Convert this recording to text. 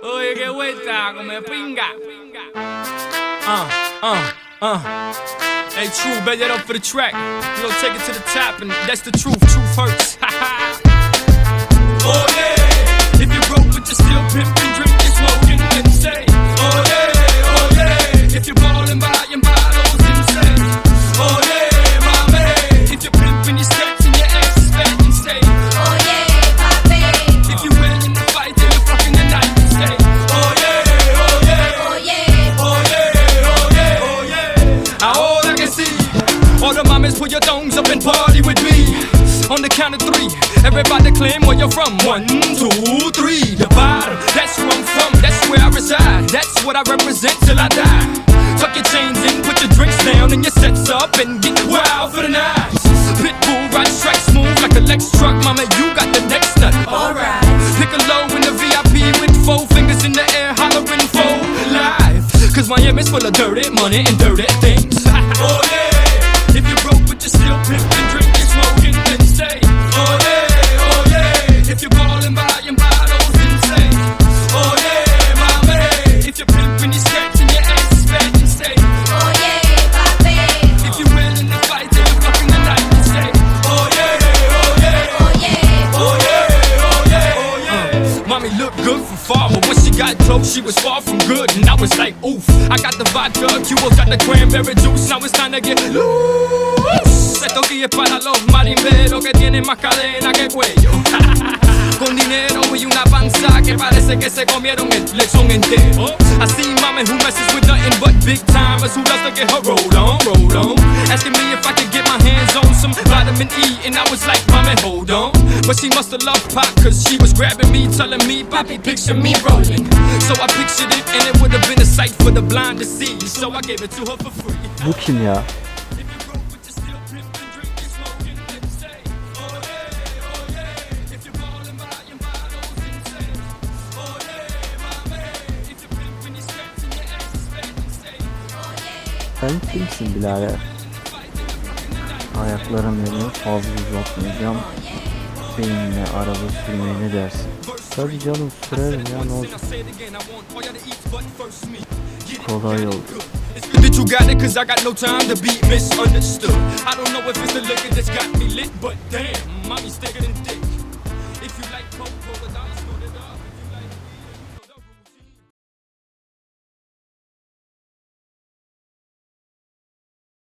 Oye, qué vuelta, come pinga. Hey, true, bet that up for the track. You know, take it to the top, and that's the truth. Truth hurts. Oh yeah, if you're broke but you're still pimping, drinking, smoking, then say, oh yeah, if you're ballin', buying bottles, then say, oh yeah, my man. If you're pimping, you're sketching, your ass is fat, then say, oh yeah, papi. If you're winning the fight, then you're fucking the night, then say, oh yeah, oh yeah, oh yeah, oh yeah, oh yeah, oh yeah. Ahora que sí, all the mamas put your thongs up and party with me. On the count of three, everybody claim where you're from. 1, 2, 3. The bottom, that's where I'm from, that's where I reside. That's what I represent till I die. Tuck your chains in, put your drinks down and your sets up and get wild for the night. Pitbull ride strike smooth like a Lex truck. Mama, you got the next nut. Alright. Pick a low in the VIP with 4 fingers in the air, hollering for life. Cause Miami's full of dirty money and dirty things. Oh yeah, if you're broke but you're still pimping, drinking, smoking, then say, oh yeah, if you're ballin', buying bottles, then say, oh yeah, my man. If you're pimping, you're sketching, your ass is fat, then say, oh yeah, papi. If you're winning the fight, then you're fucking the night, then say, oh yeah, oh yeah, oh yeah, oh yeah, oh yeah, oh yeah. Mommy looked good from far, but when she got close, she was far from good, and I was like, oof. I got the vodka, Cuba got the cranberry juice, now it's time to get loose. Esto aquí es para los marimberos que tienen más cadena que cuello. Con dinero y una panza que parece que se comieron el lechón entero. I see mama who messes with nothing but big timers who loves to get her rolled on. Asking me if I could get my hands on some vitamin E, and I was like, mama, hold on. But she must have loved pop, cause she was grabbing me, telling me, Poppy, picture me rolling. So I pictured it, and it would have been a sight for the blind to see. So I gave it to her for free. Bu kim ya? Sen kimsin birader? Ayaklarım beni fazla uzatmayacağım. Benimle araba sürmeye ne dersin? Tabii canım, sürerim ya, ne olacak? Kolay oldu. That you got it, cause I got no time to be misunderstood. I don't know if it's the liquor that's got